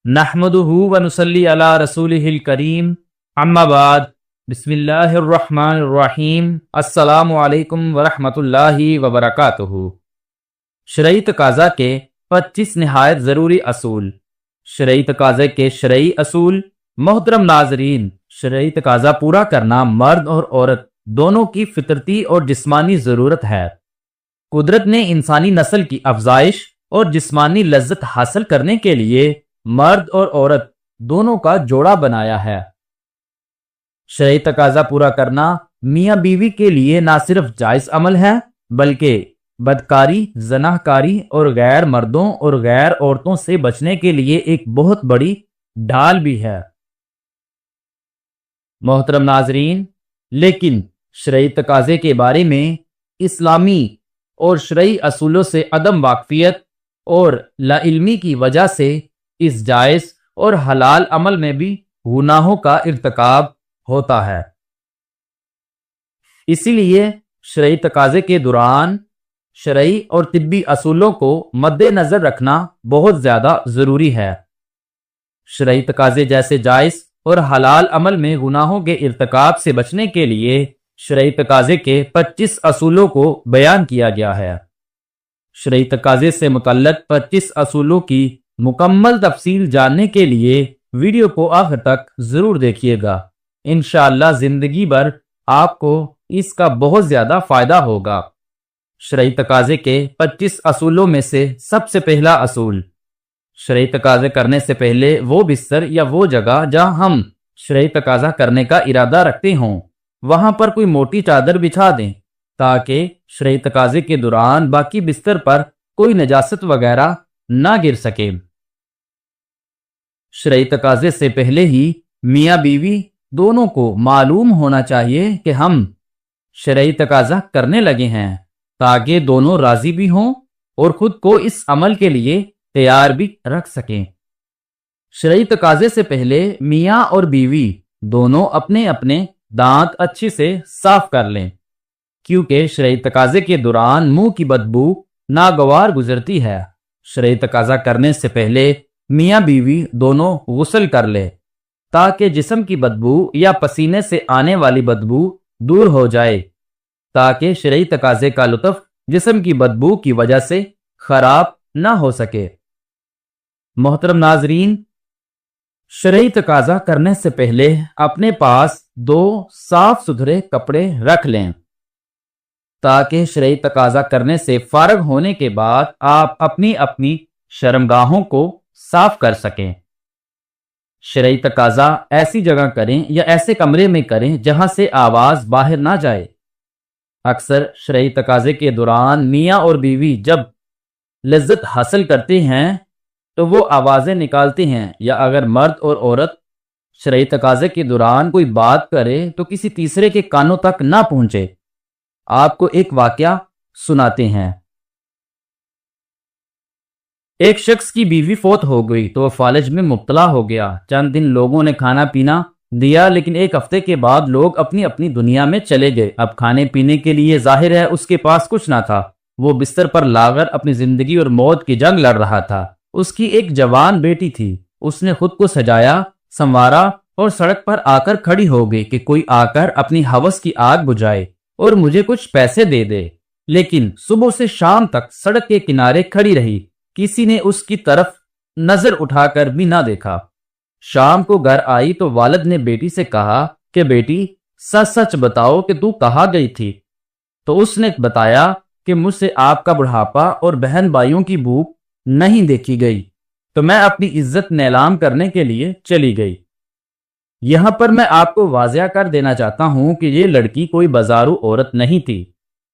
نحمدہ و نصلی علی رسولہ الکریم، اما بعد، بسم اللہ الرحمن الرحیم، السلام علیکم ورحمۃ اللہ وبرکاتہ۔ شرعی تقاضا کے 25 نہایت ضروری اصول۔ شرعی تقاضے کے شرعی اصول۔ محترم ناظرین، شرعی تقاضا پورا کرنا مرد اور عورت دونوں کی فطرتی اور جسمانی ضرورت ہے۔ قدرت نے انسانی نسل کی افزائش اور جسمانی لذت حاصل کرنے کے لیے مرد اور عورت دونوں کا جوڑا بنایا ہے۔ شرعی تقاضا پورا کرنا میاں بیوی کے لیے نہ صرف جائز عمل ہے بلکہ بدکاری، زناکاری اور غیر مردوں اور غیر عورتوں سے بچنے کے لیے ایک بہت بڑی ڈھال بھی ہے۔ محترم ناظرین، لیکن شرعی تقاضے کے بارے میں اسلامی اور شرعی اصولوں سے عدم واقفیت اور لاعلمی کی وجہ سے اس جائز اور حلال عمل میں بھی گناہوں کا ارتکاب ہوتا ہے۔ اسی لیے شرعی تقاضے کے دوران شرعی اور طبی اصولوں کو مد نظر رکھنا بہت زیادہ ضروری ہے۔ شرعی تقاضے جیسے جائز اور حلال عمل میں گناہوں کے ارتکاب سے بچنے کے لیے شرعی تقاضے کے 25 اصولوں کو بیان کیا گیا ہے۔ شرعی تقاضے سے متعلق 25 اصولوں کی مکمل تفصیل جاننے کے لیے ویڈیو کو آخر تک ضرور دیکھیے گا۔ انشاءاللہ زندگی بھر آپ کو اس کا بہت زیادہ فائدہ ہوگا۔ شرعی تقاضے کے 25 اصولوں میں سے سب سے پہلا اصول: شرعی تقاضے کرنے سے پہلے وہ بستر یا وہ جگہ جہاں ہم شرعی تقاضا کرنے کا ارادہ رکھتے ہوں وہاں پر کوئی موٹی چادر بچھا دیں تاکہ شرعی تقاضے کے دوران باقی بستر پر کوئی نجاست وغیرہ نہ گر سکے۔ شرعی تقاضے سے پہلے ہی میاں بیوی دونوں کو معلوم ہونا چاہیے کہ ہم شرعی تقاضا کرنے لگے ہیں تاکہ دونوں راضی بھی ہوں اور خود کو اس عمل کے لیے تیار بھی رکھ سکیں۔ شرعی تقاضے سے پہلے میاں اور بیوی دونوں اپنے اپنے دانت اچھے سے صاف کر لیں، کیونکہ شرعی تقاضے کے دوران منہ کی بدبو ناگوار گزرتی ہے۔ شرعی تقاضا کرنے سے پہلے میاں بیوی دونوں غسل کر لیں تاکہ جسم کی بدبو یا پسینے سے آنے والی بدبو دور ہو جائے، تاکہ شرعی تقاضے کا لطف جسم کی بدبو کی وجہ سے خراب نہ ہو سکے۔ محترم ناظرین، شرعی تقاضا کرنے سے پہلے اپنے پاس 2 صاف ستھرے کپڑے رکھ لیں تاکہ شرعی تقاضا کرنے سے فارغ ہونے کے بعد آپ اپنی اپنی شرمگاہوں کو صاف کر سکیں۔ شرعی تقاضا ایسی جگہ کریں یا ایسے کمرے میں کریں جہاں سے آواز باہر نہ جائے۔ اکثر شرعی تقاضے کے دوران میاں اور بیوی جب لذت حاصل کرتے ہیں تو وہ آوازیں نکالتے ہیں، یا اگر مرد اور عورت شرعی تقاضے کے دوران کوئی بات کرے تو کسی تیسرے کے کانوں تک نہ پہنچے۔ آپ کو ایک واقعہ سناتے ہیں۔ ایک شخص کی بیوی فوت ہو گئی تو وہ فالج میں مبتلا ہو گیا۔ چند دن لوگوں نے کھانا پینا دیا، لیکن ایک ہفتے کے بعد لوگ اپنی اپنی دنیا میں چلے گئے۔ اب کھانے پینے کے لیے ظاہر ہے اس کے پاس کچھ نہ تھا۔ وہ بستر پر لاغر اپنی زندگی اور موت کی جنگ لڑ رہا تھا۔ اس کی ایک جوان بیٹی تھی۔ اس نے خود کو سجایا، سنوارا اور سڑک پر آ کر کھڑی ہو گئی کہ کوئی آ کر اپنی ہوس کی آگ بجھائے اور مجھے کچھ پیسے دے دے۔ لیکن صبح سے شام تک سڑک کے کنارے کھڑی رہی، کسی نے اس کی طرف نظر اٹھا کر بھی نہ دیکھا۔ شام کو گھر آئی تو والد نے بیٹی سے کہا کہ بیٹی سچ سچ بتاؤ کہ تو کہاں گئی تھی؟ تو اس نے بتایا کہ مجھ سے آپ کا بڑھاپا اور بہن بھائیوں کی بھوک نہیں دیکھی گئی، تو میں اپنی عزت نیلام کرنے کے لیے چلی گئی۔ یہاں پر میں آپ کو واضح کر دینا چاہتا ہوں کہ یہ لڑکی کوئی بازارو عورت نہیں تھی،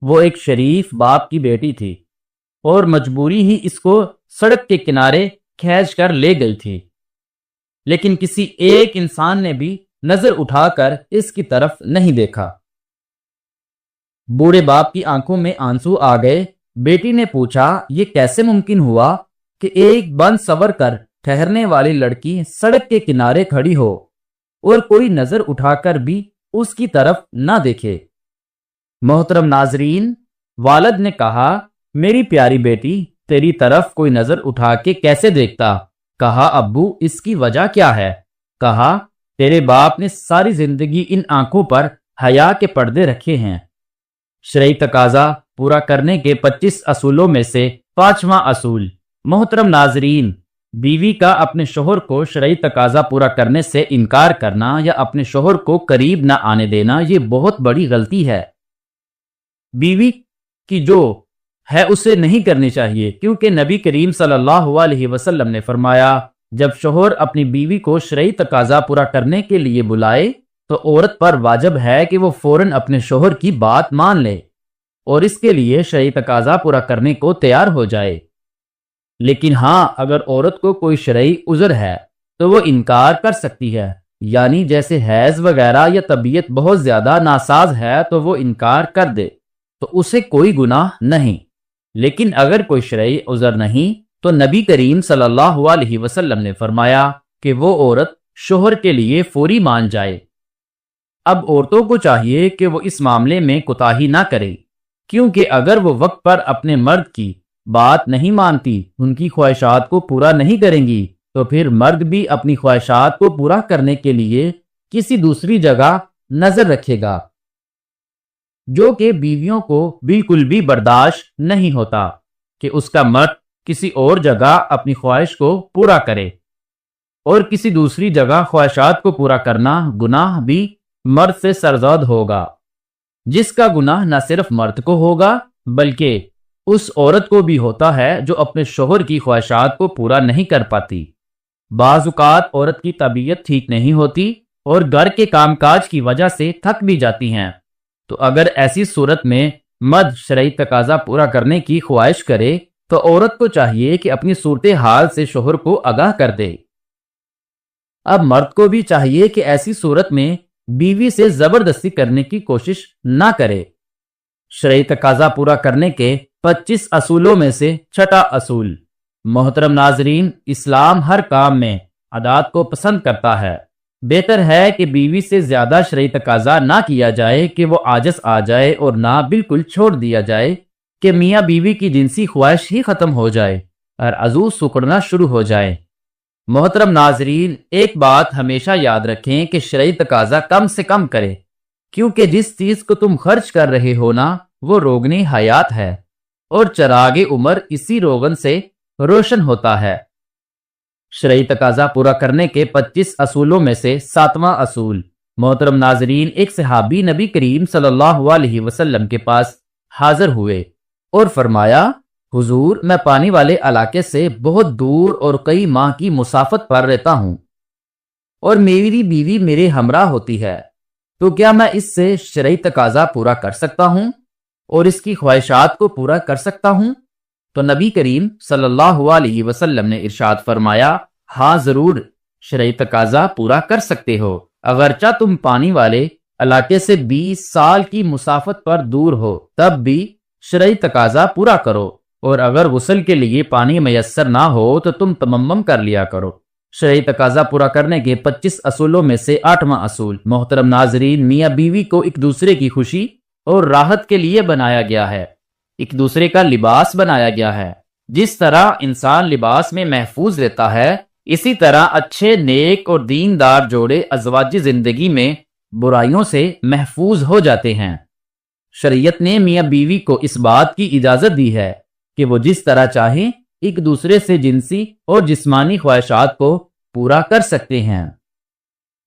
وہ ایک شریف باپ کی بیٹی تھی اور مجبوری ہی اس کو سڑک کے کنارے کھینچ کر لے گئی تھی، لیکن کسی ایک انسان نے بھی نظر اٹھا کر اس کی طرف نہیں دیکھا۔ بوڑھے باپ کی آنکھوں میں آنسو آ گئے۔ بیٹی نے پوچھا یہ کیسے ممکن ہوا کہ ایک بن سور کر ٹھہرنے والی لڑکی سڑک کے کنارے کھڑی ہو اور کوئی نظر اٹھا کر بھی اس کی طرف نہ دیکھے۔ محترم ناظرین، والد نے کہا میری پیاری بیٹی تیری طرف کوئی نظر اٹھا کے کیسے دیکھتا؟ کہا ابو اس کی وجہ کیا ہے؟ کہا تیرے باپ نے ساری زندگی ان آنکھوں پر حیا کے پردے رکھے ہیں۔ شرعی تقاضا پورا کرنے کے 25 اصولوں میں سے 5واں اصول۔ محترم ناظرین، بیوی کا اپنے شوہر کو شرعی تقاضا پورا کرنے سے انکار کرنا یا اپنے شوہر کو قریب نہ آنے دینا یہ بہت بڑی غلطی ہے۔ بیوی کی جو ہے اسے نہیں کرنی چاہیے، کیونکہ نبی کریم صلی اللہ علیہ وسلم نے فرمایا جب شوہر اپنی بیوی کو شرعی تقاضا پورا کرنے کے لیے بلائے تو عورت پر واجب ہے کہ وہ فوراً اپنے شوہر کی بات مان لے اور اس کے لیے شرعی تقاضا پورا کرنے کو تیار ہو جائے۔ لیکن ہاں، اگر عورت کو کوئی شرعی عذر ہے تو وہ انکار کر سکتی ہے، یعنی جیسے حیض وغیرہ یا طبیعت بہت زیادہ ناساز ہے تو وہ انکار کر دے تو اسے کوئی گناہ نہیں۔ لیکن اگر کوئی شرعی عذر نہیں تو نبی کریم صلی اللہ علیہ وسلم نے فرمایا کہ وہ عورت شوہر کے لیے فوری مان جائے۔ اب عورتوں کو چاہیے کہ وہ اس معاملے میں کوتاہی نہ کرے، کیونکہ اگر وہ وقت پر اپنے مرد کی بات نہیں مانتی، ان کی خواہشات کو پورا نہیں کریں گی، تو پھر مرد بھی اپنی خواہشات کو پورا کرنے کے لیے کسی دوسری جگہ نظر رکھے گا، جو کہ بیویوں کو بالکل بھی برداشت نہیں ہوتا کہ اس کا مرد کسی اور جگہ اپنی خواہش کو پورا کرے، اور کسی دوسری جگہ خواہشات کو پورا کرنا گناہ بھی مرد سے سرزد ہوگا، جس کا گناہ نہ صرف مرد کو ہوگا بلکہ اس عورت کو بھی ہوتا ہے جو اپنے شوہر کی خواہشات کو پورا نہیں کر پاتی۔ بعض اوقات عورت کی طبیعت ٹھیک نہیں ہوتی اور گھر کے کام کاج کی وجہ سے تھک بھی جاتی ہیں، تو اگر ایسی صورت میں مرد شرعی تقاضا پورا کرنے کی خواہش کرے تو عورت کو چاہیے کہ اپنی صورتحال سے شوہر کو آگاہ کر دے۔ اب مرد کو بھی چاہیے کہ ایسی صورت میں بیوی سے زبردستی کرنے کی کوشش نہ کرے۔ شرعی تقاضا پورا کرنے کے 25 اصولوں میں سے 6واں اصول۔ محترم ناظرین، اسلام ہر کام میں عادات کو پسند کرتا ہے۔ بہتر ہے کہ بیوی سے زیادہ شرعی تقاضا نہ کیا جائے کہ وہ عاجز آ جائے، اور نہ بالکل چھوڑ دیا جائے کہ میاں بیوی کی جنسی خواہش ہی ختم ہو جائے اور عضو سکڑنا شروع ہو جائے۔ محترم ناظرین، ایک بات ہمیشہ یاد رکھیں کہ شرعی تقاضا کم سے کم کرے، کیونکہ جس چیز کو تم خرچ کر رہے ہو نا وہ روغن حیات ہے، اور چراغ عمر اسی روغن سے روشن ہوتا ہے۔ شرعی تقاضا پورا کرنے کے 25 اصولوں میں سے 7واں اصول۔ محترم ناظرین، ایک صحابی نبی کریم صلی اللہ علیہ وسلم کے پاس حاضر ہوئے اور فرمایا، حضور میں پانی والے علاقے سے بہت دور اور کئی ماہ کی مسافت پر رہتا ہوں، اور میری بیوی میرے ہمراہ ہوتی ہے، تو کیا میں اس سے شرعی تقاضا پورا کر سکتا ہوں اور اس کی خواہشات کو پورا کر سکتا ہوں؟ تو نبی کریم صلی اللہ علیہ وسلم نے ارشاد فرمایا، ہاں ضرور شرعی تقاضا پورا کر سکتے ہو، اگرچہ تم پانی والے علاقے سے 20 سال کی مسافت پر دور ہو تب بھی شرعی تقاضا پورا کرو، اور اگر غسل کے لیے پانی میسر نہ ہو تو تم تیمم کر لیا کرو۔ شرعی تقاضا پورا کرنے کے 25 اصولوں میں سے 8واں اصول۔ محترم ناظرین، میاں بیوی کو ایک دوسرے کی خوشی اور راحت کے لیے بنایا گیا ہے، ایک دوسرے کا لباس بنایا گیا ہے۔ جس طرح انسان لباس میں محفوظ رہتا ہے، اسی طرح اچھے نیک اور دیندار جوڑے ازواجی زندگی میں برائیوں سے محفوظ ہو جاتے ہیں۔ شریعت نے میاں بیوی کو اس بات کی اجازت دی ہے کہ وہ جس طرح چاہیں ایک دوسرے سے جنسی اور جسمانی خواہشات کو پورا کر سکتے ہیں۔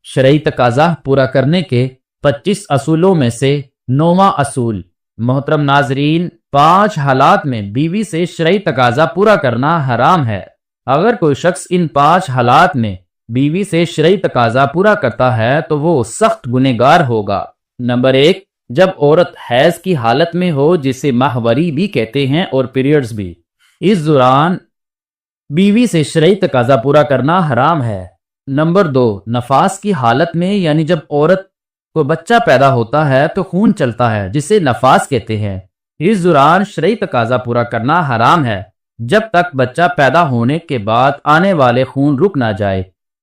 شرعی تقاضا پورا کرنے کے 25 اصولوں میں سے 9واں اصول۔ محترم ناظرین، 5 حالات میں بیوی سے شرعی تقاضا پورا کرنا حرام ہے۔ اگر کوئی شخص ان 5 حالات میں بیوی سے شرعی تقاضا پورا کرتا ہے تو وہ سخت گنہگار ہوگا۔ نمبر 1، جب عورت حیض کی حالت میں ہو، جسے ماہواری بھی کہتے ہیں اور پیریڈز بھی، اس دوران بیوی سے شرعی تقاضا پورا کرنا حرام ہے۔ نمبر 2، نفاس کی حالت میں، یعنی جب عورت کو بچہ پیدا ہوتا ہے تو خون چلتا ہے، جسے نفاس کہتے ہیں، اس دوران شرعی تقاضا پورا کرنا حرام ہے جب تک بچہ پیدا ہونے کے بعد آنے والے خون رک نہ جائے۔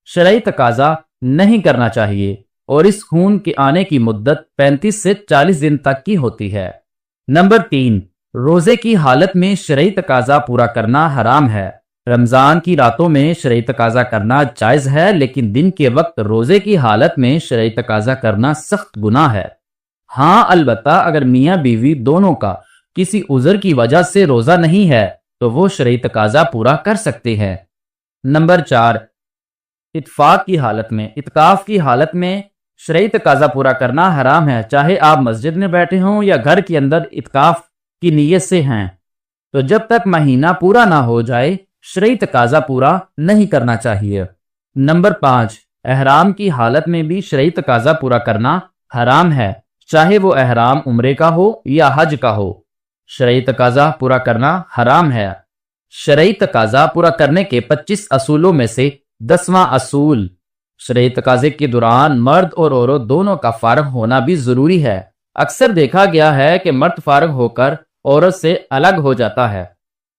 شرعی تقاضا نہیں کرنا چاہیے، اور اس خون کے آنے کی مدت 35 سے 40 دن تک کی ہوتی ہے۔ نمبر 3، روزے کی حالت میں شرعی تقاضا پورا کرنا حرام ہے۔ رمضان کی راتوں میں شرعی تقاضا کرنا جائز ہے، لیکن دن کے وقت روزے کی حالت میں شرعی تقاضا کرنا سخت گناہ ہے۔ ہاں البتہ اگر میاں بیوی دونوں کا کسی عذر کی وجہ سے روزہ نہیں ہے تو وہ شرعی تقاضا پورا کر سکتے ہیں۔ نمبر 4، اتفاق کی حالت میں، اعتکاف کی حالت میں شرعی تقاضا پورا کرنا حرام ہے، چاہے آپ مسجد میں بیٹھے ہوں یا گھر کے اندر اعتکاف کی نیت سے ہیں، تو جب تک مہینہ پورا نہ ہو جائے شرعی تقاضا پورا نہیں کرنا چاہیے۔ نمبر 5، احرام کی حالت میں بھی شرعی تقاضا پورا کرنا حرام ہے، چاہے وہ احرام عمرے کا ہو یا حج کا ہو، شرعی تقاضا پورا کرنا حرام ہے۔ شرعی تقاضا پورا کرنے کے 25 اصولوں میں سے 10واں اصول، شرعی تقاضے کے دوران مرد اور عورت دونوں کا فارغ ہونا بھی ضروری ہے۔ اکثر دیکھا گیا ہے کہ مرد فارغ ہو کر عورت سے الگ ہو جاتا ہے۔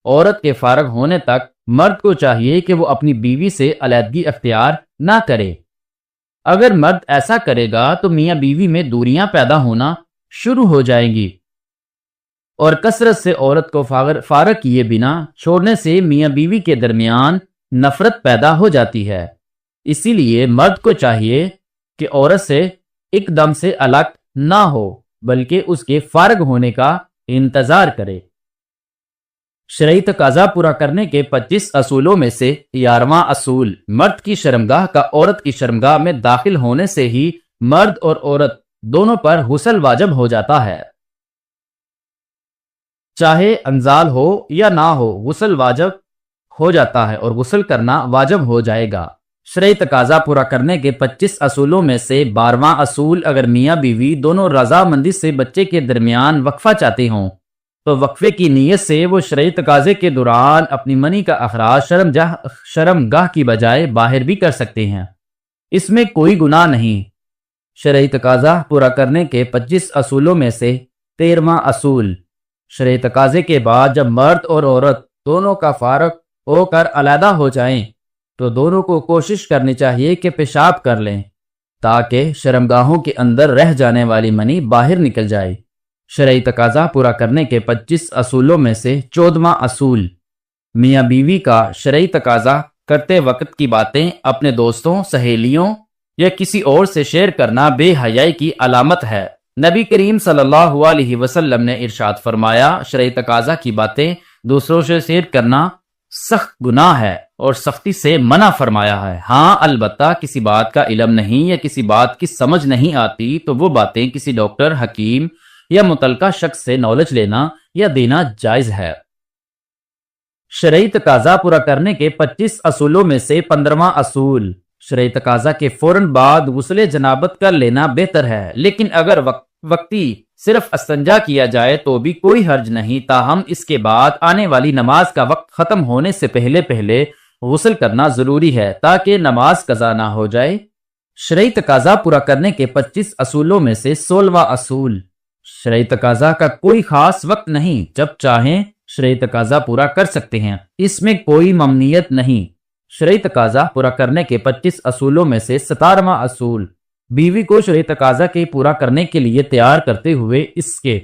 عورت کے فارغ ہونے تک مرد کو چاہیے کہ وہ اپنی بیوی سے علیحدگی اختیار نہ کرے۔ اگر مرد ایسا کرے گا تو میاں بیوی میں دوریاں پیدا ہونا شروع ہو جائیں گی، اور کثرت سے عورت کو فارغ کیے بنا چھوڑنے سے میاں بیوی کے درمیان نفرت پیدا ہو جاتی ہے۔ اسی لیے مرد کو چاہیے کہ عورت سے ایک دم سے الگ نہ ہو، بلکہ اس کے فارغ ہونے کا انتظار کرے۔ شرعی تقاضا پورا کرنے کے 25 اصولوں میں سے 11واں اصول، مرد کی شرمگاہ کا عورت کی شرمگاہ میں داخل ہونے سے ہی مرد اور عورت دونوں پر غسل واجب ہو جاتا ہے۔ چاہے انزال ہو یا نہ ہو، غسل واجب ہو جاتا ہے اور غسل کرنا واجب ہو جائے گا۔ شرعی تقاضا پورا کرنے کے 25 اصولوں میں سے 12واں اصول، اگر میاں بیوی دونوں رضامندی سے بچے کے درمیان وقفہ چاہتے ہوں تو وقفے کی نیت سے وہ شرعی تقاضے کے دوران اپنی منی کا اخراج شرمگاہ کی بجائے باہر بھی کر سکتے ہیں، اس میں کوئی گناہ نہیں۔ شرعی تقاضا پورا کرنے کے 25 اصولوں میں سے 13واں اصول، شرعی تقاضے کے بعد جب مرد اور عورت دونوں کا فارغ ہو کر علیحدہ ہو جائیں تو دونوں کو کوشش کرنی چاہیے کہ پیشاب کر لیں تاکہ شرمگاہوں کے اندر رہ جانے والی منی باہر نکل جائے۔ شرعی تقاضا پورا کرنے کے 25 اصولوں میں سے 14واں اصول، میاں بیوی کا شرعی تقاضا کرتے وقت کی باتیں اپنے دوستوں، سہیلیوں یا کسی اور سے شیئر کرنا بے حیائی کی علامت ہے۔ نبی کریم صلی اللہ علیہ وسلم نے ارشاد فرمایا، شرعی تقاضا کی باتیں دوسروں سے شیئر کرنا سخت گناہ ہے اور سختی سے منع فرمایا ہے۔ ہاں البتہ کسی بات کا علم نہیں یا کسی بات کی سمجھ نہیں آتی تو وہ باتیں کسی ڈاکٹر، حکیم یا متعلقہ شخص سے نالج لینا یا دینا جائز ہے۔ شرعی تقاضا پورا کرنے کے 25 اصولوں میں سے 15واں اصول، شرعی تقاضا کے فوراً بعد غسل جنابت کر لینا بہتر ہے، لیکن اگر وقتی صرف استنجا کیا جائے تو بھی کوئی حرج نہیں، تاہم اس کے بعد آنے والی نماز کا وقت ختم ہونے سے پہلے غسل کرنا ضروری ہے تاکہ نماز قضا نہ ہو جائے۔ شرعی تقاضا پورا کرنے کے 25 اصولوں میں سے 16واں اصول، شرعی تقاضا کا کوئی خاص وقت نہیں، جب چاہیں شرعی تقاضا پورا کر سکتے ہیں، اس میں کوئی ممنوعیت نہیں۔ شرعی تقاضا پورا کرنے کے 25 اصولوں میں سے 17واں اصول، بیوی کو شرعی تقاضا کے پورا کرنے کے لیے تیار کرتے ہوئے اس کے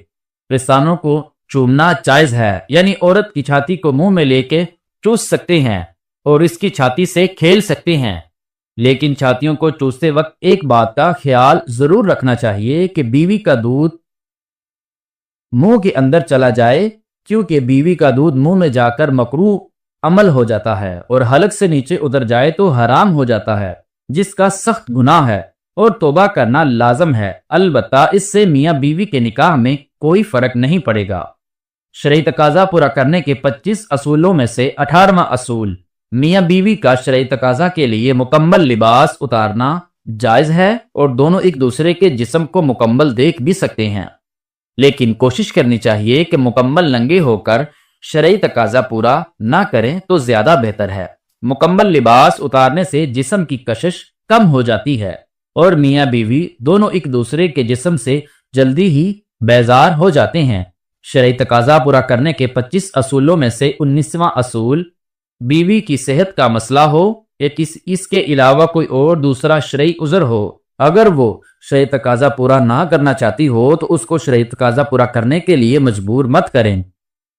پستانوں کو چومنا جائز ہے، یعنی عورت کی چھاتی کو منہ میں لے کے چوس سکتے ہیں اور اس کی چھاتی سے کھیل سکتے ہیں، لیکن چھاتیوں کو چوستے وقت ایک بات کا خیال ضرور رکھنا چاہیے کہ بیوی کا دودھ منہ کے اندر چلا جائے، کیونکہ بیوی کا دودھ منہ میں جا کر مکروہ عمل ہو جاتا ہے اور حلق سے نیچے اتر جائے تو حرام ہو جاتا ہے، جس کا سخت گناہ ہے اور توبہ کرنا لازم ہے۔ البتہ اس سے میاں بیوی کے نکاح میں کوئی فرق نہیں پڑے گا۔ شرعی تقاضا پورا کرنے کے 25 اصولوں میں سے 18واں اصول، میاں بیوی کا شرعی تقاضا کے لیے مکمل لباس اتارنا جائز ہے اور دونوں ایک دوسرے کے جسم کو مکمل دیکھ بھی سکتے ہیں، لیکن کوشش کرنی چاہیے کہ مکمل ننگے ہو کر شرعی تقاضا پورا نہ کریں تو زیادہ بہتر ہے۔ مکمل لباس اتارنے سے جسم کی کشش کم ہو جاتی ہے اور میاں بیوی دونوں ایک دوسرے کے جسم سے جلدی ہی بیزار ہو جاتے ہیں۔ شرعی تقاضا پورا کرنے کے 25 اصولوں میں سے 19واں اصول، بیوی کی صحت کا مسئلہ ہو یا اس کے علاوہ کوئی اور دوسرا شرعی عذر ہو، اگر وہ شرعی تقاضا پورا نہ کرنا چاہتی ہو تو اس کو شرعی تقاضا پورا کرنے کے لیے مجبور مت کریں۔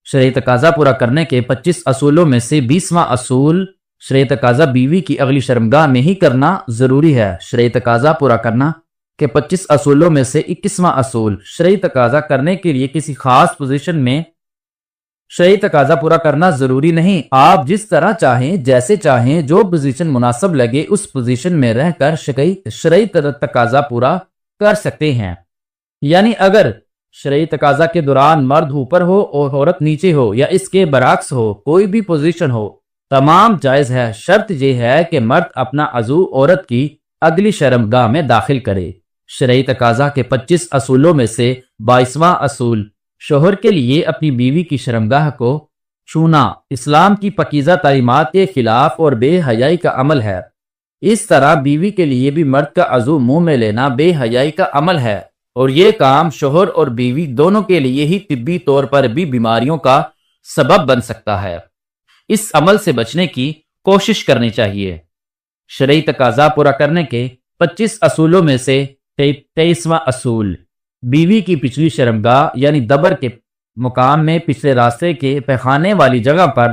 شرعی تقاضا پورا کرنے کے 25 اصولوں میں سے 20واں اصول شرعی تقاضا بیوی کی اگلی شرمگاہ میں ہی کرنا ضروری ہے۔ شرعی تقاضا پورا کرنا کے 25 اصولوں میں سے 21واں اصول شرعی تقاضا کرنے کے لیے کسی خاص پوزیشن میں شرعی تقاضا پورا کرنا ضروری نہیں۔ آپ جس طرح چاہیں، جیسے چاہیں، جو پوزیشن مناسب لگے اس پوزیشن میں رہ کر شرعی تقاضا پورا کر سکتے ہیں۔ یعنی اگر شرعی تقاضا کے دوران مرد اوپر ہو اور عورت نیچے ہو یا اس کے برعکس ہو، کوئی بھی پوزیشن ہو، تمام جائز ہے۔ شرط یہ ہے کہ مرد اپنا عضو عورت کی اگلی شرمگاہ میں داخل کرے۔ شرعی تقاضا کے 25 اصولوں میں سے 22واں اصول شوہر کے لیے اپنی بیوی کی شرمگاہ کو چھونا اسلام کی پاکیزہ تعلیمات کے خلاف اور بے حیائی کا عمل ہے۔ اس طرح بیوی کے لیے بھی مرد کا عضو منہ میں لینا بے حیائی کا عمل ہے، اور یہ کام شوہر اور بیوی دونوں کے لیے ہی طبی طور پر بھی بیماریوں کا سبب بن سکتا ہے۔ اس عمل سے بچنے کی کوشش کرنی چاہیے۔ شرعی تقاضا پورا کرنے کے 25 اصولوں میں سے 23واں اصول بیوی کی پچھلی شرمگاہ یعنی دبر کے مقام میں پچھلے راستے کے پیخانے والی جگہ پر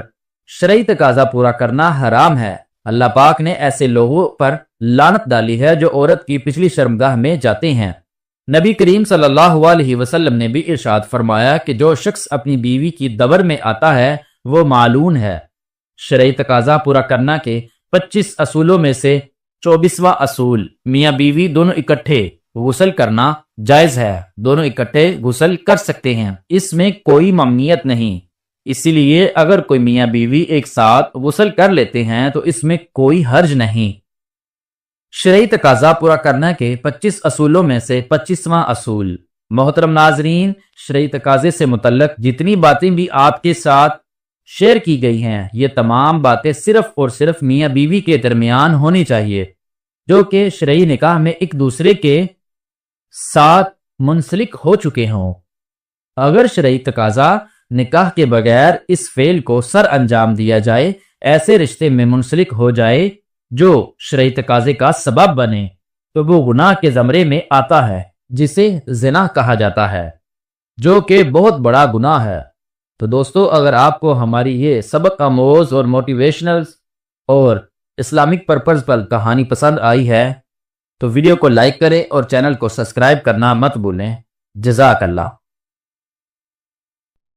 شرعی تقاضا پورا کرنا حرام ہے۔ اللہ پاک نے ایسے لوگوں پر لعنت ڈالی ہے جو عورت کی پچھلی شرمگاہ میں جاتے ہیں۔ نبی کریم صلی اللہ علیہ وسلم نے بھی ارشاد فرمایا کہ جو شخص اپنی بیوی کی دبر میں آتا ہے وہ مالعون ہے۔ شرعی تقاضا پورا کرنا کے 25 اصولوں میں سے 24واں اصول میاں بیوی دونوں اکٹھے غسل کرنا جائز ہے۔ دونوں اکٹھے غسل کر سکتے ہیں، اس میں کوئی ممنوعیت نہیں۔ اسی لیے اگر کوئی میاں بیوی ایک ساتھ غسل کر لیتے ہیں تو اس میں کوئی حرج نہیں۔ شرعی تقاضا پورا کرنے کے 25 اصولوں میں سے 25واں اصول محترم ناظرین، شرعی تقاضے سے متعلق جتنی باتیں بھی آپ کے ساتھ شیئر کی گئی ہیں، یہ تمام باتیں صرف اور صرف میاں بیوی کے درمیان ہونی چاہیے جو کہ شرعی نکاح میں ایک دوسرے کے ساتھ منسلک ہو چکے ہوں۔ اگر شرعی تقاضا نکاح کے بغیر اس فعل کو سر انجام دیا جائے، ایسے رشتے میں منسلک ہو جائے جو شرعی تقاضے کا سبب بنے، تو وہ گناہ کے زمرے میں آتا ہے جسے زنا کہا جاتا ہے، جو کہ بہت بڑا گناہ ہے۔ تو دوستو، اگر آپ کو ہماری یہ سبق آموز اور موٹیویشنل اور اسلامک پرپز پر کہانی پسند آئی ہے تو ویڈیو کو لائک کریں اور چینل کو سبسکرائب کرنا مت بھولیں۔ جزاک اللہ۔